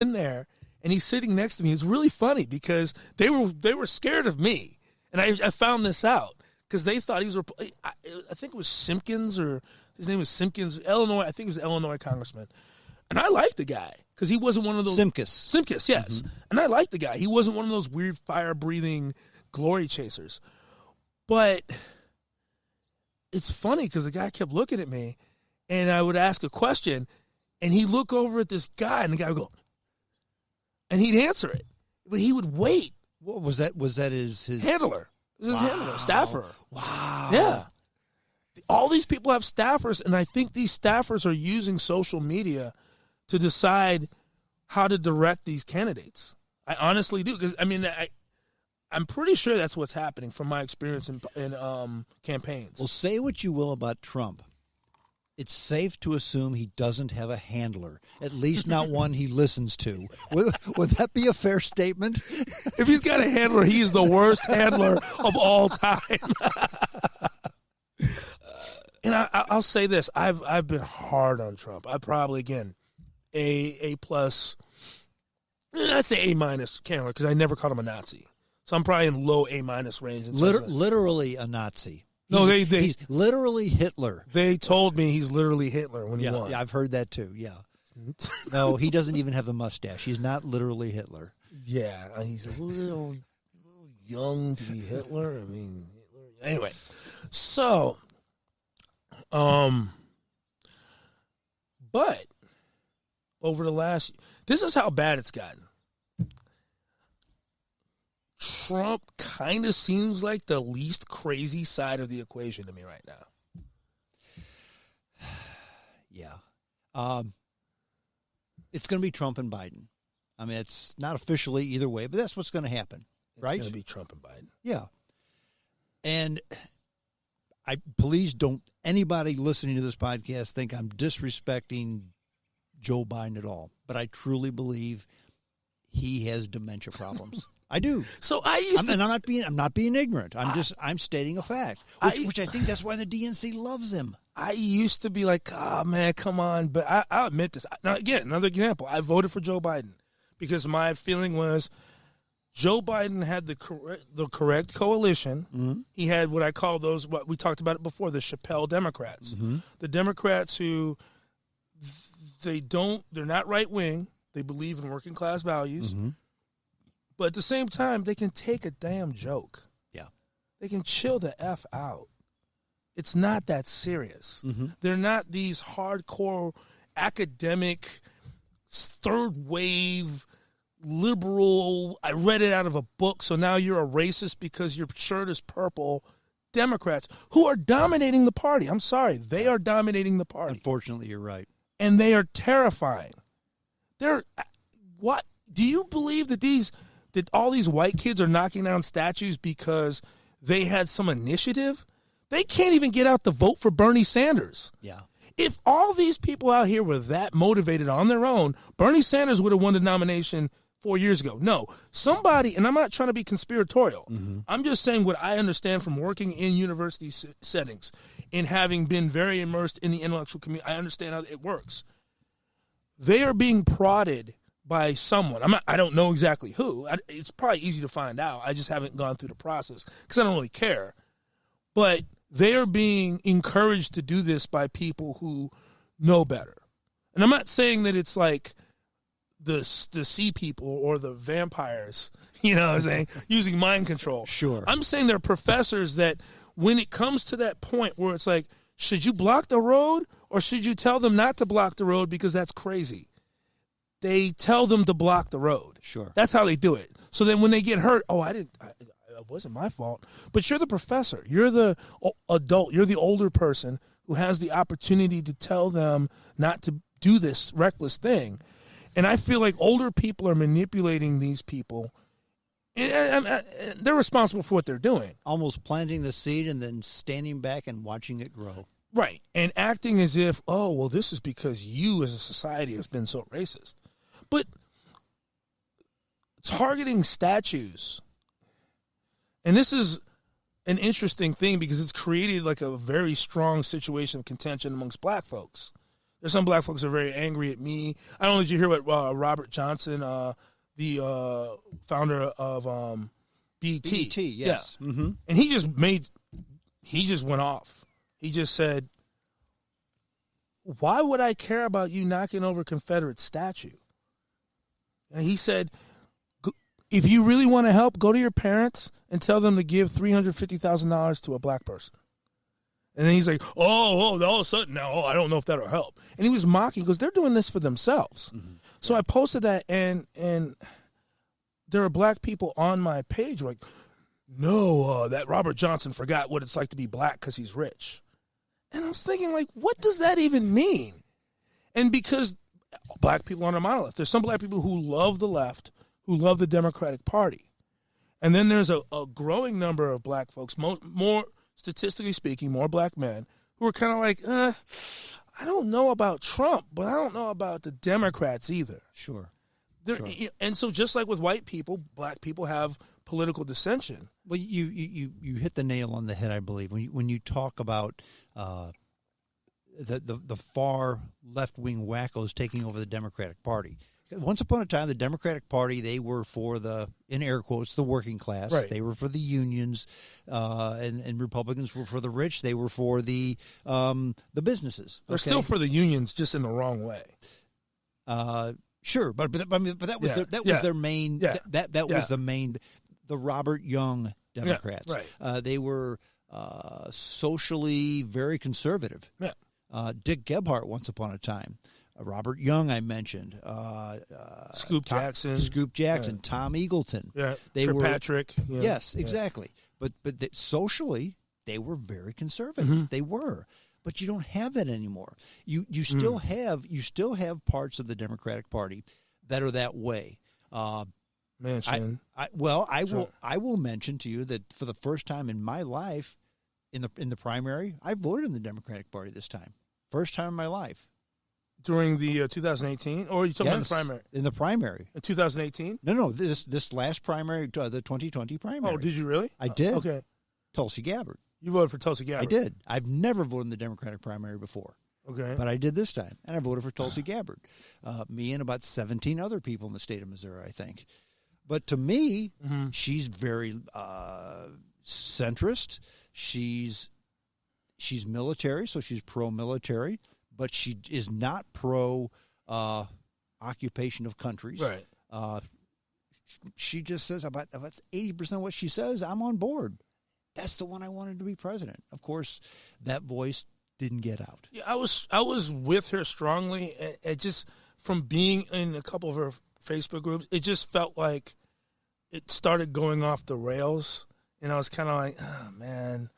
in there, and he's sitting next to me. It's really funny because they were scared of me, and I found this out because they thought he was. I think it was Simpkins, or his name was Simpkins, Illinois. I think he was Illinois congressman, and I liked the guy because he wasn't one of those Simkus, yes, and I liked the guy. He wasn't one of those weird fire breathing glory chasers, but it's funny because the guy kept looking at me, and I would ask a question, and he'd look over at this guy, and the guy would go, and he'd answer it, but he would wait. What was that? Was that his handler? It was his handler, staffer. Wow. Yeah. All these people have staffers, and I think these staffers are using social media to decide how to direct these candidates. I honestly do, because I'm pretty sure that's what's happening from my experience in campaigns. Well, say what you will about Trump. It's safe to assume he doesn't have a handler, at least not one he listens to. Would that be a fair statement? If he's got a handler, he's the worst handler of all time. And I'll say this: I've been hard on Trump. I probably, again, A plus. I'd say A minus handler because I never called him a Nazi. So I'm probably in low A minus range. Literally a Nazi. He's literally Hitler. They told me he's literally Hitler when he won. Yeah, I've heard that too, yeah. No, he doesn't even have the mustache. He's not literally Hitler. Yeah, he's a little young to be Hitler. Anyway. So, but over the last, this is how bad it's gotten. Trump kind of seems like the least crazy side of the equation to me right now. Yeah. It's going to be Trump and Biden. I mean, it's not officially either way, but that's what's going to happen, right? It's going to be Trump and Biden. Yeah. And please don't anybody listening to this podcast think I'm disrespecting Joe Biden at all, but I truly believe he has dementia problems. I do. So I'm not being ignorant. I'm stating a fact, which I think that's why the DNC loves him. I used to be like, oh man, come on, but I'll admit this. Now again, another example. I voted for Joe Biden because my feeling was Joe Biden had the correct coalition. Mm-hmm. He had what I call what we talked about it before, the Chappelle Democrats. Mm-hmm. The Democrats who they're not right wing. They believe in working class values. Mm-hmm. But at the same time, they can take a damn joke. Yeah. They can chill the F out. It's not that serious. Mm-hmm. They're not these hardcore academic, third wave, liberal, I read it out of a book, so now you're a racist because your shirt is purple, Democrats who are dominating the party. I'm sorry. They are dominating the party. Unfortunately, you're right. And they are terrifying. What? Do you believe that all these white kids are knocking down statues because they had some initiative? They can't even get out the vote for Bernie Sanders. Yeah. If all these people out here were that motivated on their own, Bernie Sanders would have won the nomination 4 years ago. No, somebody, and I'm not trying to be conspiratorial. Mm-hmm. I'm just saying what I understand from working in university settings and having been very immersed in the intellectual community. I understand how it works. They are being prodded by someone. I don't know exactly who. It's probably easy to find out. I just haven't gone through the process because I don't really care. But they are being encouraged to do this by people who know better. And I'm not saying that it's like the sea people or the vampires, you know what I'm saying, using mind control. Sure. I'm saying they're professors that when it comes to that point where it's like, should you block the road or should you tell them not to block the road because that's crazy? They tell them to block the road. Sure. That's how they do it. So then when they get hurt, it wasn't my fault. But you're the professor. You're the adult. You're the older person who has the opportunity to tell them not to do this reckless thing. And I feel like older people are manipulating these people. And they're responsible for what they're doing. Almost planting the seed and then standing back and watching it grow. Right. And acting as if, oh, well, this is because you as a society have been so racist. But targeting statues, and this is an interesting thing because it's created like a very strong situation of contention amongst black folks. There's some black folks that are very angry at me. I don't know, did you hear what Robert Johnson, the founder of BET. BET, yes. Yeah. Mm-hmm. And he just went off. He just said, why would I care about you knocking over a Confederate statue? And he said, if you really want to help, go to your parents and tell them to give $350,000 to a black person. And then he's like, all of a sudden now, I don't know if that'll help. And he was mocking because they're doing this for themselves. Mm-hmm. So I posted that, and there are black people on my page like, no, that Robert Johnson forgot what it's like to be black because he's rich. And I was thinking, like, what does that even mean? And because black people aren't a monolith. There's some black people who love the left, who love the Democratic Party. And then there's a growing number of black folks, more statistically speaking, more black men, who are kind of like, I don't know about Trump, but I don't know about the Democrats either. Sure. And so just like with white people, black people have political dissension. Well, you hit the nail on the head, I believe, when you talk about the far left-wing wackos taking over the Democratic Party. Once upon a time, the Democratic Party, they were for the, in air quotes, the working class. Right. They were for the unions, and Republicans were for the rich. They were for the businesses. They're still for the unions, just in the wrong way. Sure, but that was was their main. That was the main. The Robert Young Democrats. Yeah, right. They were socially very conservative. Yeah. Dick Gebhardt, once upon a time. Robert Young, I mentioned. Scoop Jackson. Yeah. Tom Eagleton. Yeah. They were Patrick. Yeah. Yes, exactly. But socially, they were very conservative. Mm-hmm. They were. But you don't have that anymore. You still have parts of the Democratic Party that are that way. Manchin. I will mention to you that for the first time in my life, in the primary, I voted in the Democratic Party this time. First time in my life. During the 2018, or are you talking about the primary? In the primary. In 2018? No. This last primary, the 2020 primary. Oh, did you really? I did. Okay. Tulsi Gabbard. You voted for Tulsi Gabbard? I did. I've never voted in the Democratic primary before. Okay. But I did this time, and I voted for Tulsi Gabbard. Me and about 17 other people in the state of Missouri, I think. But to me, she's very centrist. She's military, so she's pro-military, but she is not pro occupation of countries. Right. She just says about 80% of what she says, I'm on board. That's the one I wanted to be president. Of course, that voice didn't get out. Yeah, I was with her strongly. It just, from being in a couple of her Facebook groups, it just felt like it started going off the rails, and I was kind of like, oh man.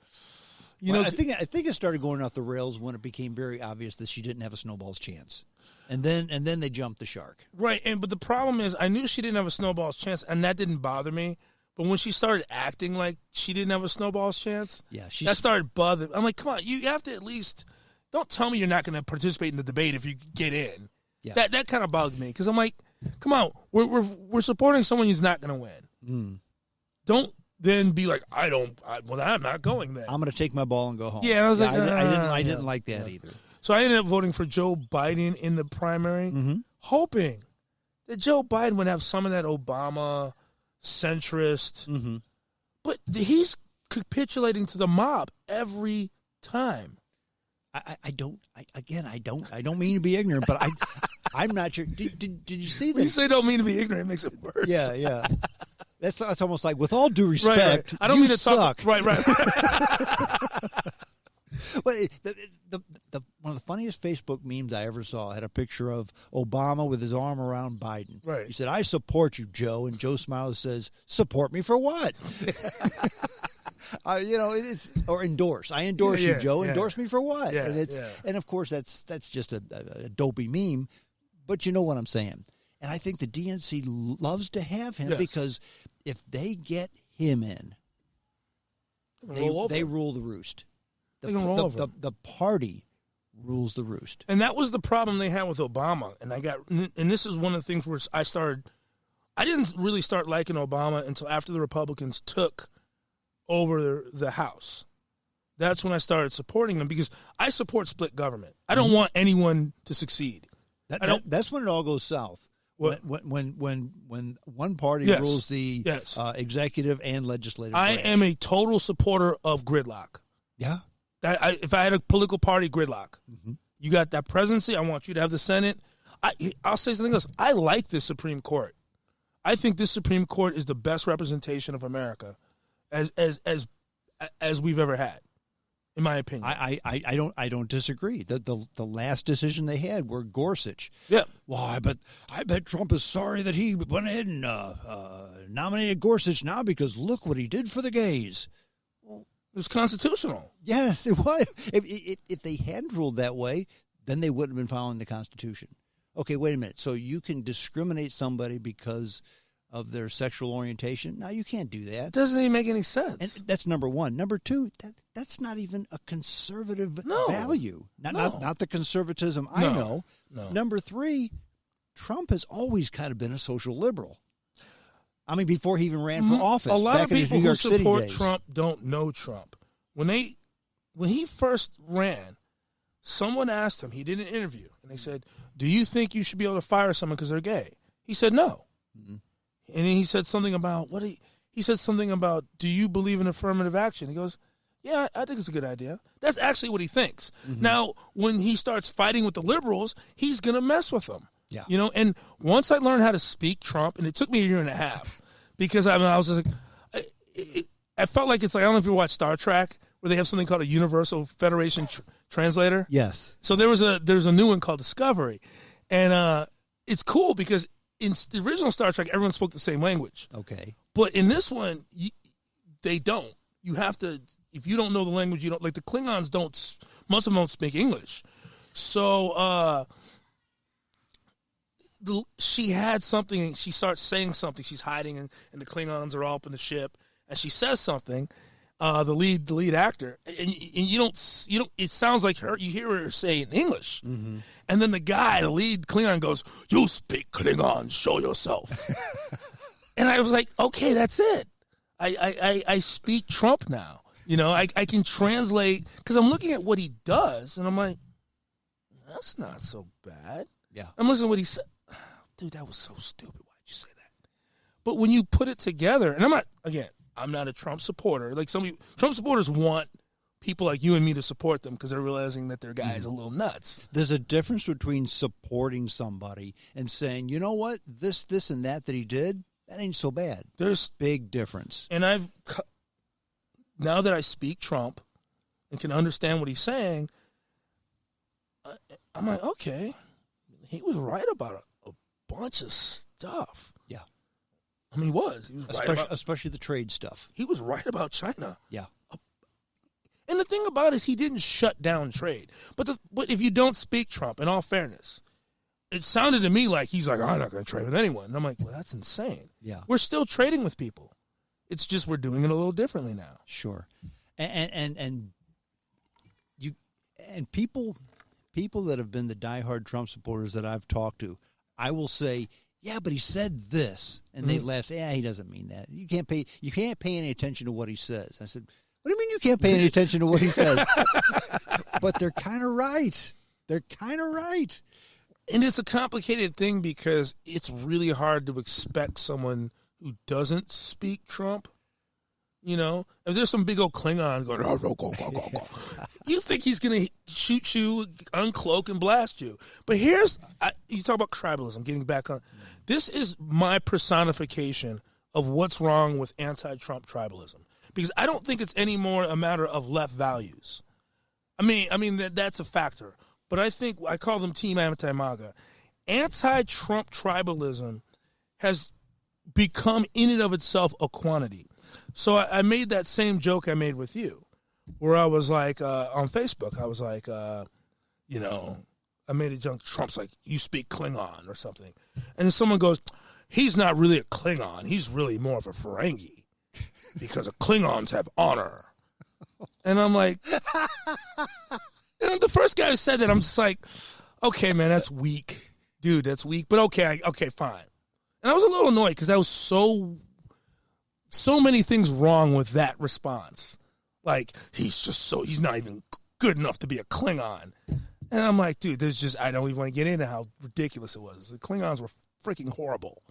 I think it started going off the rails when it became very obvious that she didn't have a snowball's chance, and then they jumped the shark. Right, but the problem is, I knew she didn't have a snowball's chance, and that didn't bother me. But when she started acting like she didn't have a snowball's chance, that started bothering. I'm like, come on, you have to at least don't tell me you're not going to participate in the debate if you get in. Yeah. That kind of bugged me because I'm like, come on, we're supporting someone who's not going to win. Don't then be like, I'm not going there. I'm going to take my ball and go home. Yeah, and I was like, I didn't like that either. So I ended up voting for Joe Biden in the primary, hoping that Joe Biden would have some of that Obama centrist, but he's capitulating to the mob every time. I don't mean to be ignorant, but I'm not sure. Did you see this? When you say don't mean to be ignorant, it makes it worse. Yeah. That's almost like, with all due respect, right. I don't mean to suck. Talk. Right. But one of the funniest Facebook memes I ever saw had a picture of Obama with his arm around Biden. Right. He said, "I support you, Joe," and Joe Smiles says, "Support me for what?" Or endorse. I endorse you, Joe. Endorse me for what? Yeah, and of course that's just a dopey meme, but you know what I'm saying. And I think the DNC loves to have him because if they get him in, they rule the roost. The party rules the roost. And that was the problem they had with Obama. And this is one of the things where I didn't really start liking Obama until after the Republicans took over the House. that's when I started supporting them because I support split government. I don't want anyone to succeed. That's when it all goes south. When one party rules the executive and legislative branch. I am a total supporter of gridlock. Yeah. If I had a political party, gridlock. Mm-hmm. You got that presidency. I want you to have the Senate. I'll say something else. I like this Supreme Court. I think this Supreme Court is the best representation of America as we've ever had, in my opinion. I don't disagree. The last decision they had were Gorsuch. Yeah. Well, I bet Trump is sorry that he went ahead and nominated Gorsuch now because look what he did for the gays. Well, it was constitutional. Yes, it was. If they hadn't ruled that way, then they wouldn't have been following the Constitution. Okay, wait a minute. So you can discriminate somebody because of their sexual orientation? No, you can't do that. It doesn't even make any sense. And that's number one. Number two, that's not even a conservative value. Not the conservatism I know. No. Number three, Trump has always kind of been a social liberal. I mean, before he even ran for office. A lot back of people in his New York who support City days. Trump don't know Trump. When he first ran, someone asked him, he did an interview, and they said, do you think you should be able to fire someone because they're gay? He said no. Mm-hmm. And then he said something about, he said something about, do you believe in affirmative action? He goes, yeah, I think it's a good idea. That's actually what he thinks. Mm-hmm. Now, when he starts fighting with the liberals, he's going to mess with them. Yeah. You know, and once I learned how to speak Trump, and it took me a year and a half, because I was just like, I felt like it's like, I don't know if you watch Star Trek, where they have something called a Universal Federation Translator. Yes. So there's a new one called Discovery, and it's cool because in the original Star Trek, everyone spoke the same language. Okay. But in this one, they don't. You have to, if you don't know the language, you don't, like the Klingons most of them don't speak English. So she had something, and she starts saying something. She's hiding, and the Klingons are all up in the ship, and she says something. The lead actor, and you don't. It sounds like her. You hear her say in English, mm-hmm. And then the lead Klingon, goes, "You speak Klingon. Show yourself." And I was like, "Okay, that's it. I speak Trump now. You know, I can translate because I'm looking at what he does, and I'm like, that's not so bad. Yeah, I'm listening to what he said. Dude, that was so stupid. Why'd you say that? But when you put it together, and I'm not a Trump supporter. Like Trump supporters want people like you and me to support them because they're realizing that their guy is a little nuts. There's a difference between supporting somebody and saying, you know what, this, and that he did, that ain't so bad. There's big difference. And now that I speak Trump and can understand what he's saying, I'm like, okay, he was right about a bunch of stuff. Yeah. I mean, he was especially the trade stuff. He was right about China. Yeah. And the thing about it is he didn't shut down trade. But if you don't speak Trump, in all fairness, it sounded to me like he's like, I'm not going to trade with anyone. And I'm like, well, that's insane. Yeah. We're still trading with people. It's just we're doing it a little differently now. Sure. And people that have been the diehard Trump supporters that I've talked to, I will say, yeah, but he said this, and they laugh. He doesn't mean that. You can't pay any attention to what he says. I said, what do you mean you can't pay any attention to what he says? But they're kind of right. And it's a complicated thing because it's really hard to expect someone who doesn't speak Trump. You know, if there's some big old Klingon going, go, you think he's going to shoot you, uncloak, and blast you. But you talk about tribalism, getting back on. This is my personification of what's wrong with anti-Trump tribalism. Because I don't think it's any more a matter of left values. I mean that's a factor. But I call them Team Anti-MAGA. Anti-Trump tribalism has become in and of itself a quantity. So I made that same joke I made with you, where I was like, on Facebook, I was like, I made a joke, Trump's like, you speak Klingon or something. And then someone goes, he's not really a Klingon. He's really more of a Ferengi because Klingons have honor. And I'm like, and the first guy who said that, I'm just like, okay, man, that's weak. Dude, that's weak. But okay, fine. And I was a little annoyed because that was so many things wrong with that response. Like, he's not even good enough to be a Klingon. And I'm like, dude, I don't even want to get into how ridiculous it was. The Klingons were freaking horrible.